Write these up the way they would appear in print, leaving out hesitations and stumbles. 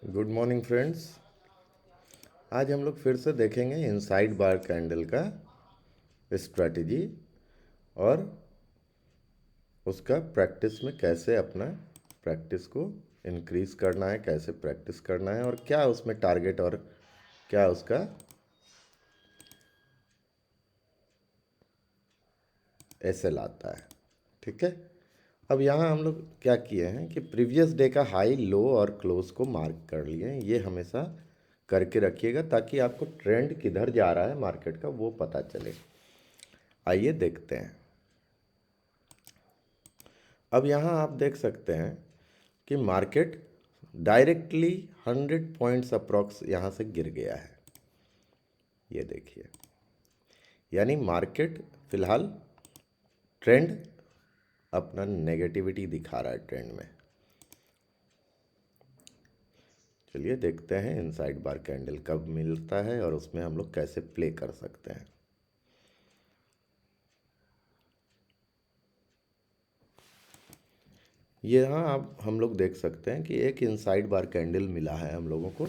Good morning friends. आज हम लोग फिर से देखेंगे इनसाइड बार कैंडल का स्ट्रैटेजी और उसका प्रैक्टिस में कैसे अपना प्रैक्टिस को इंक्रीज़ करना है, कैसे प्रैक्टिस करना है और क्या उसमें टारगेट और क्या उसका एसएल आता है। ठीक है। अब यहाँ हम लोग क्या किए हैं कि प्रीवियस डे का हाई, लो और क्लोज को मार्क कर लिए हैं। ये हमेशा करके रखिएगा ताकि आपको ट्रेंड किधर जा रहा है मार्केट का वो पता चले। आइए देखते हैं। अब यहाँ आप देख सकते हैं कि मार्केट डायरेक्टली 100 पॉइंट्स अप्रॉक्स यहाँ से गिर गया है। ये देखिए, यानी मार्केट फिलहाल ट्रेंड अपना नेगेटिविटी दिखा रहा है ट्रेंड में। चलिए देखते हैं इनसाइड बार कैंडल कब मिलता है और उसमें हम लोग कैसे प्ले कर सकते हैं। ये यहाँ आप हम लोग देख सकते हैं कि एक इनसाइड बार कैंडल मिला है हम लोगों को।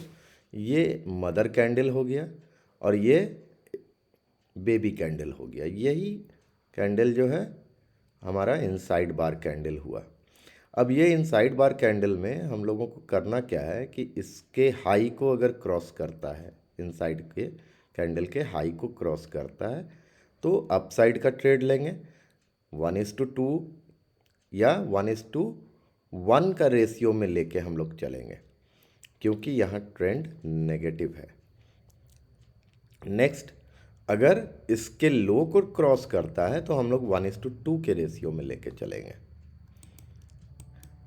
ये मदर कैंडल हो गया और ये बेबी कैंडल हो गया। यही कैंडल जो है हमारा इनसाइड बार कैंडल हुआ। अब ये इनसाइड बार कैंडल में हम लोगों को करना क्या है कि इसके हाई को अगर क्रॉस करता है, इनसाइड के कैंडल के हाई को क्रॉस करता है तो अपसाइड का ट्रेड लेंगे। 1:2 या 1:1 का रेशियो में लेके हम लोग चलेंगे क्योंकि यहाँ ट्रेंड नेगेटिव है। नेक्स्ट, अगर इसके लो को क्रॉस करता है तो हम लोग 1:2 के रेशियो में लेके चलेंगे।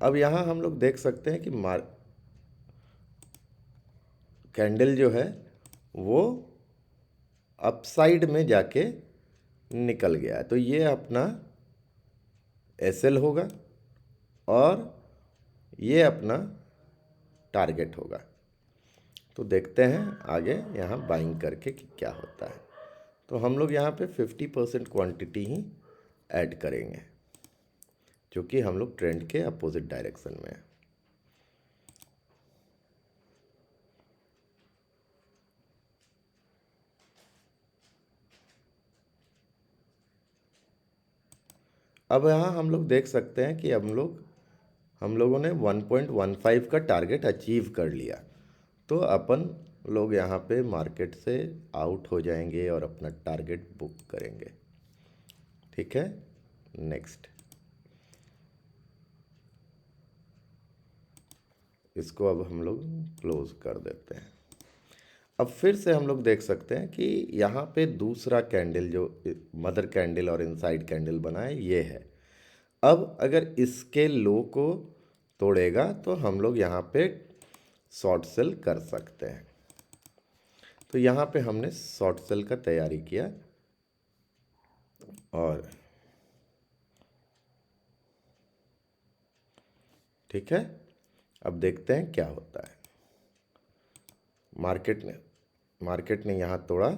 अब यहाँ हम लोग देख सकते हैं कि कैंडल जो है वो अपसाइड में जाके निकल गया है, तो ये अपना एसएल होगा और ये अपना टारगेट होगा। तो देखते हैं आगे यहाँ बाइंग करके कि क्या होता है। तो हम लोग यहाँ पे 50% क्वांटिटी ही ऐड करेंगे क्योंकि हम लोग ट्रेंड के अपोजिट डायरेक्शन में हैं। अब यहाँ हम लोग देख सकते हैं कि हम लोगों ने 1.15 का टारगेट अचीव कर लिया। तो अपन लोग यहाँ पे मार्केट से आउट हो जाएंगे और अपना टारगेट बुक करेंगे। ठीक है। नेक्स्ट, इसको अब हम लोग क्लोज कर देते हैं। अब फिर से हम लोग देख सकते हैं कि यहाँ पे दूसरा कैंडल जो मदर कैंडल और इनसाइड कैंडल बना है ये है। अब अगर इसके लो को तोड़ेगा तो हम लोग यहाँ पे शॉर्ट सेल कर सकते हैं। तो यहाँ पे हमने शॉर्ट सेल का तैयारी किया और ठीक है। अब देखते हैं क्या होता है। मार्केट ने यहाँ तोड़ा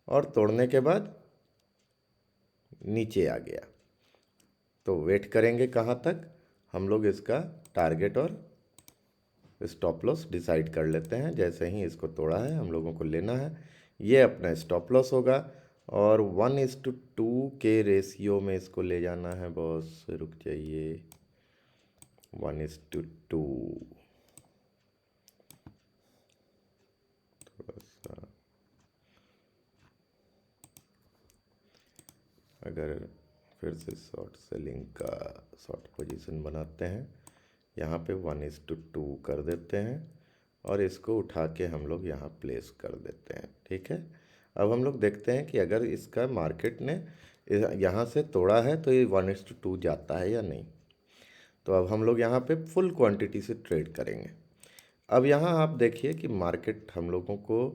और तोड़ने के बाद नीचे आ गया। तो वेट करेंगे कहाँ तक। हम लोग इसका टारगेट और स्टॉप लॉस डिसाइड कर लेते हैं। जैसे ही इसको तोड़ा है हम लोगों को लेना है, ये अपना स्टॉप लॉस होगा और 1:2 के रेशियो में इसको ले जाना है। बॉस रुक जाइए, 1:2 थोड़ा सा, अगर फिर से शॉर्ट सेलिंग का शॉर्ट पोजीशन बनाते हैं, यहाँ पे 1:2 कर देते हैं और इसको उठा के हम लोग यहाँ प्लेस कर देते हैं। ठीक है। अब हम लोग देखते हैं कि अगर इसका मार्केट ने यहाँ से तोड़ा है तो ये 1:2 जाता है या नहीं। तो अब हम लोग यहाँ पे फुल क्वांटिटी से ट्रेड करेंगे। अब यहाँ आप देखिए कि मार्केट हम लोगों को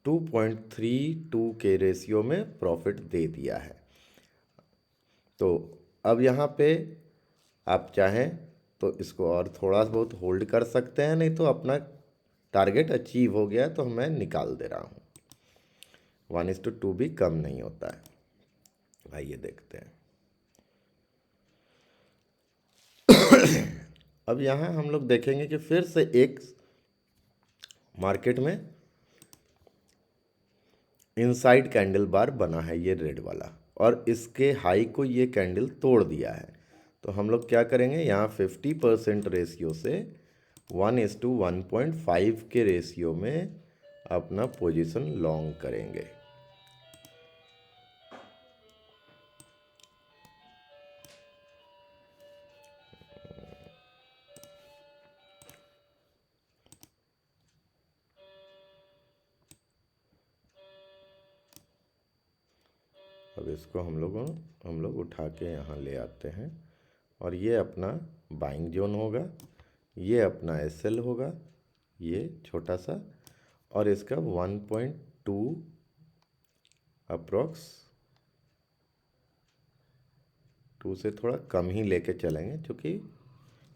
2.32 के रेशियो में प्रॉफिट दे दिया है। तो अब यहाँ पे आप चाहें तो इसको और थोड़ा बहुत होल्ड कर सकते हैं, नहीं तो अपना टारगेट अचीव हो गया तो मैं निकाल दे रहा हूँ। 1:2 भी कम नहीं होता है। आइए देखते हैं। अब यहाँ हम लोग देखेंगे कि फिर से एक मार्केट में इनसाइड कैंडल बार बना है, ये रेड वाला, और इसके हाई को ये कैंडल तोड़ दिया है। तो हम लोग क्या करेंगे, यहाँ 50% रेशियो से 1:1.5 के रेशियो में अपना पोजीशन लॉन्ग करेंगे। अब इसको हम लोग उठा के यहाँ ले आते हैं, और ये अपना बाइंग जोन होगा, ये अपना एसएल होगा, ये छोटा सा, और इसका 1.2 अप्रोक्स 2 से थोड़ा कम ही लेके चलेंगे, क्योंकि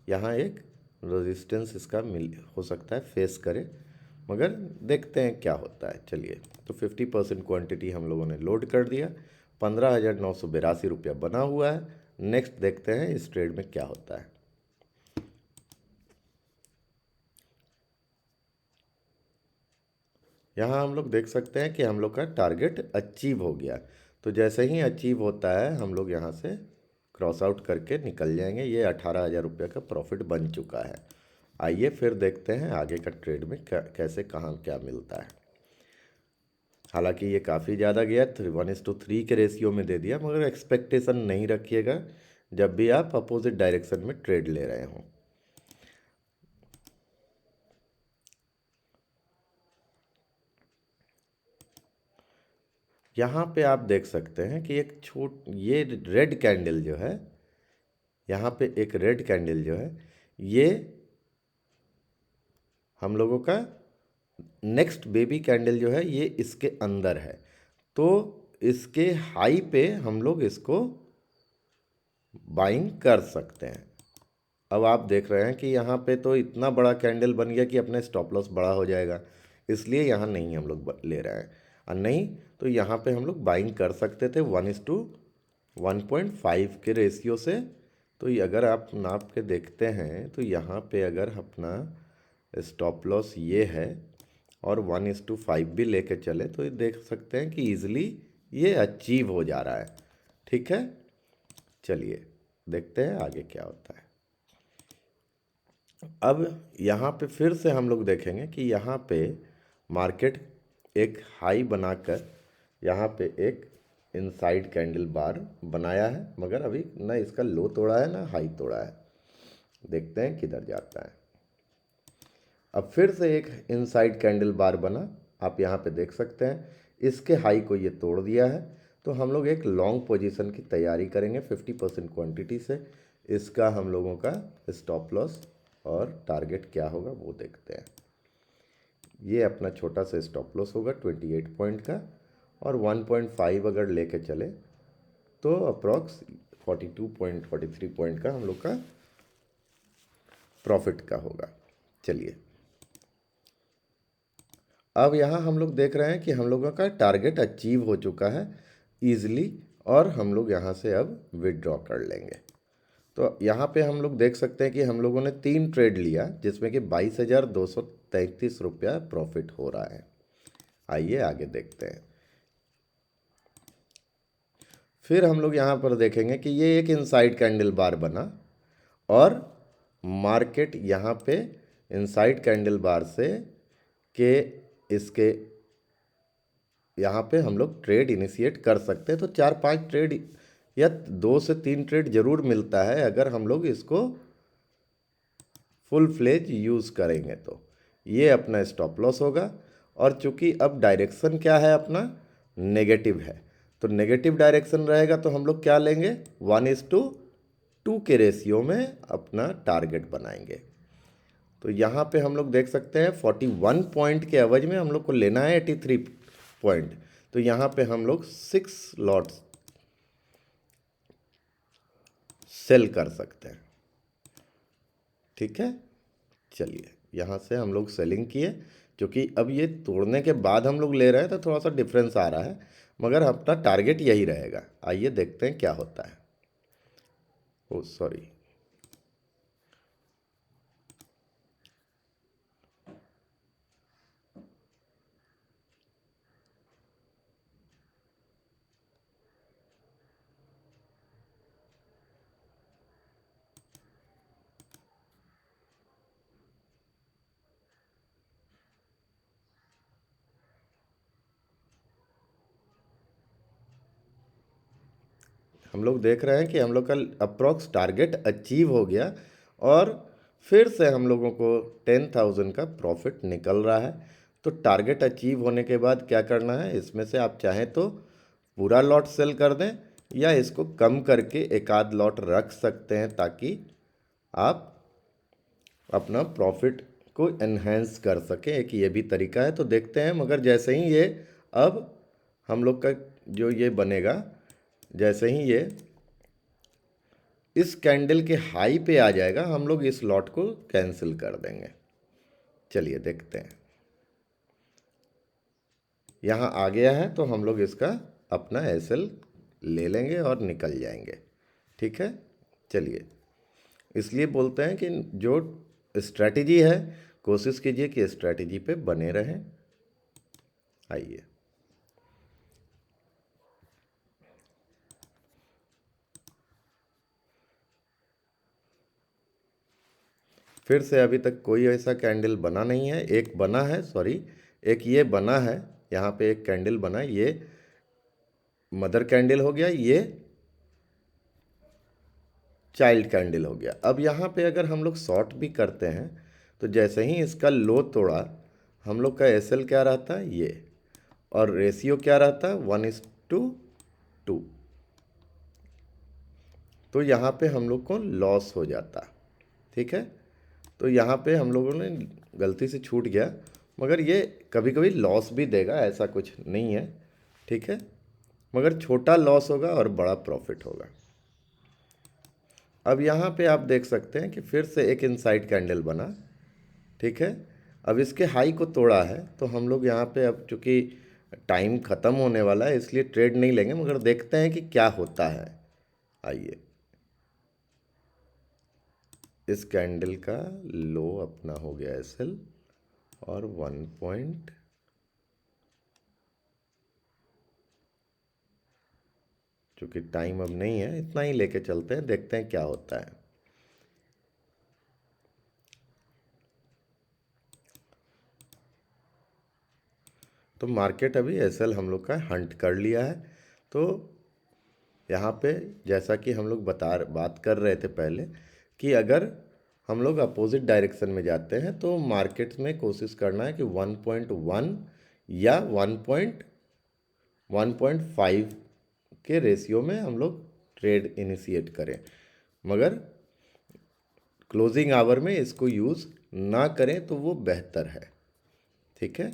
यहाँ एक रेजिस्टेंस इसका हो सकता है फेस करे, मगर देखते हैं क्या होता है। चलिए, तो 50% क्वांटिटी हम लोगों ने लोड कर दिया, 15,982 रुपया बना हुआ है। नेक्स्ट देखते हैं इस ट्रेड में क्या होता है। यहाँ हम लोग देख सकते हैं कि हम लोग का टारगेट अचीव हो गया। तो जैसे ही अचीव होता है हम लोग यहाँ से क्रॉस आउट करके निकल जाएंगे। ये 18,000 रुपये का प्रॉफिट बन चुका है। आइए फिर देखते हैं आगे का ट्रेड में कैसे कहाँ क्या मिलता है। हालांकि ये काफ़ी ज़्यादा गया, 1:3 के रेशियो में दे दिया, मगर एक्सपेक्टेशन नहीं रखिएगा जब भी आप अपोजिट डायरेक्शन में ट्रेड ले रहे हों। यहाँ पे आप देख सकते हैं कि ये रेड कैंडल जो है, यहाँ पे एक रेड कैंडल जो है, ये हम लोगों का नेक्स्ट बेबी कैंडल जो है, ये इसके अंदर है। तो इसके हाई पे हम लोग इसको बाइंग कर सकते हैं। अब आप देख रहे हैं कि यहाँ पे तो इतना बड़ा कैंडल बन गया कि अपने स्टॉप लॉस बड़ा हो जाएगा, इसलिए यहाँ नहीं हम लोग ले रहे हैं। और नहीं तो यहाँ पे हम लोग बाइंग कर सकते थे 1:1.5 के रेशियो से। तो ये अगर आप नाप के देखते हैं तो यहाँ पे अगर अपना स्टॉप लॉस ये है और 1:5 भी लेके चले तो ये देख सकते हैं कि ईजिली ये अचीव हो जा रहा है। ठीक है, चलिए देखते हैं आगे क्या होता है। अब यहाँ पे फिर से हम लोग देखेंगे कि यहाँ पे मार्केट एक हाई बनाकर यहाँ पे एक इनसाइड कैंडल बार बनाया है, मगर अभी ना इसका लो तोड़ा है ना हाई तोड़ा है। देखते हैं किधर जाता है। अब फिर से एक इनसाइड कैंडल बार बना, आप यहाँ पे देख सकते हैं। इसके हाई को ये तोड़ दिया है, तो हम लोग एक लॉन्ग पोजीशन की तैयारी करेंगे 50% क्वांटिटी से। इसका हम लोगों का स्टॉप लॉस और टारगेट क्या होगा वो देखते हैं। ये अपना छोटा सा स्टॉप लॉस होगा 28 पॉइंट का, और 1.5 अगर लेके चले तो अप्रॉक्स 43 पॉइंट का हम लोग का प्रॉफिट का होगा। चलिए, अब यहाँ हम लोग देख रहे हैं कि हम लोगों का टारगेट अचीव हो चुका है ईजिली, और हम लोग यहाँ से अब विड्रॉ कर लेंगे। तो यहाँ पे हम लोग देख सकते हैं कि हम लोगों ने 3 ट्रेड लिया, जिसमें कि 22,233 रुपया प्रॉफिट हो रहा है। आइए आगे देखते हैं। फिर हम लोग यहाँ पर देखेंगे कि ये एक इनसाइड कैंडल बार बना, और मार्केट यहाँ पे इनसाइड कैंडल बार से के इसके यहाँ पे हम लोग ट्रेड इनिशिएट कर सकते हैं। तो 4-5 ट्रेड या 2 से 3 ट्रेड ज़रूर मिलता है अगर हम लोग इसको फुल फ्लेज यूज़ करेंगे। तो ये अपना स्टॉप लॉस होगा, और चूंकि अब डायरेक्शन क्या है अपना नेगेटिव है, तो नेगेटिव डायरेक्शन रहेगा तो हम लोग क्या लेंगे 1:2 के रेशियो में अपना टारगेट बनाएंगे। तो यहाँ पे हम लोग देख सकते हैं 41 पॉइंट के एवज में हम लोग को लेना है 83 पॉइंट। तो यहाँ पे हम लोग 6 लॉट्स सेल कर सकते हैं। ठीक है, चलिए यहाँ से हम लोग सेलिंग किए, क्योंकि अब ये तोड़ने के बाद हम लोग ले रहे हैं तो थोड़ा सा डिफरेंस आ रहा है, मगर अपना टारगेट यही रहेगा। आइए देखते हैं क्या होता है। ओ सॉरी, हम लोग देख रहे हैं कि हम लोग का अप्रॉक्स टारगेट अचीव हो गया और फिर से हम लोगों को 10,000 का प्रॉफिट निकल रहा है। तो टारगेट अचीव होने के बाद क्या करना है, इसमें से आप चाहें तो पूरा लॉट सेल कर दें या इसको कम करके एक आध लॉट रख सकते हैं ताकि आप अपना प्रॉफिट को एनहेंस कर सकें। एक ये भी तरीका है, तो देखते हैं। मगर जैसे ही ये अब हम लोग का जो ये बनेगा, जैसे ही ये इस कैंडल के हाई पे आ जाएगा, हम लोग इस लॉट को कैंसिल कर देंगे। चलिए देखते हैं। यहाँ आ गया है तो हम लोग इसका अपना एसएल ले लेंगे और निकल जाएंगे। ठीक है, चलिए। इसलिए बोलते हैं कि जो स्ट्रैटेजी है, कोशिश कीजिए कि स्ट्रैटेजी पे बने रहें। आइए, फिर से अभी तक कोई ऐसा कैंडल बना नहीं है। एक बना है, सॉरी, एक ये बना है, यहाँ पे एक कैंडल बना है, ये मदर कैंडल हो गया, ये चाइल्ड कैंडल हो गया। अब यहाँ पे अगर हम लोग शॉर्ट भी करते हैं तो जैसे ही इसका लो तोड़ा, हम लोग का एसएल क्या रहता है, ये, और रेशियो क्या रहता है, 1:2। तो यहाँ पे हम लोग को लॉस हो जाता। ठीक है, तो यहाँ पे हम लोगों ने गलती से छूट गया, मगर ये कभी कभी लॉस भी देगा, ऐसा कुछ नहीं है। ठीक है, मगर छोटा लॉस होगा और बड़ा प्रॉफिट होगा। अब यहाँ पे आप देख सकते हैं कि फिर से एक इनसाइड कैंडल बना। ठीक है, अब इसके हाई को तोड़ा है तो हम लोग यहाँ पे, अब चूँकि टाइम ख़त्म होने वाला है इसलिए ट्रेड नहीं लेंगे, मगर देखते हैं कि क्या होता है। आइए, इस कैंडल का लो अपना हो गया एसएल और 1 पॉइंट, चूँकि टाइम अब नहीं है, इतना ही लेके चलते हैं, देखते हैं क्या होता है। तो मार्केट अभी एसएल हम लोग का हंट कर लिया है। तो यहाँ पे जैसा कि हम लोग बात कर रहे थे पहले कि अगर हम लोग अपोजिट डायरेक्शन में जाते हैं तो मार्केट में कोशिश करना है कि 1.1 या 1.5 के रेशियो में हम लोग ट्रेड इनिशिएट करें, मगर क्लोजिंग आवर में इसको यूज़ ना करें तो वो बेहतर है। ठीक है,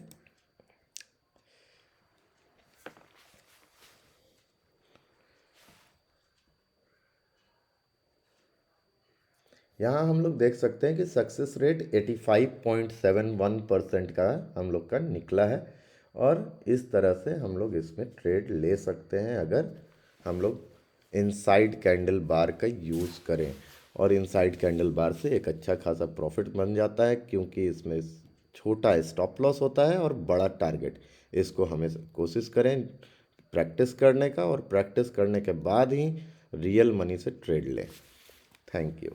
यहाँ हम लोग देख सकते हैं कि सक्सेस रेट 85.71% का हम लोग का निकला है और इस तरह से हम लोग इसमें ट्रेड ले सकते हैं अगर हम लोग इनसाइड कैंडल बार का यूज़ करें। और इनसाइड कैंडल बार से एक अच्छा खासा प्रॉफिट बन जाता है, क्योंकि इसमें छोटा स्टॉप लॉस होता है और बड़ा टारगेट। इसको हमें कोशिश करें प्रैक्टिस करने का, और प्रैक्टिस करने के बाद ही रियल मनी से ट्रेड लें। Thank you.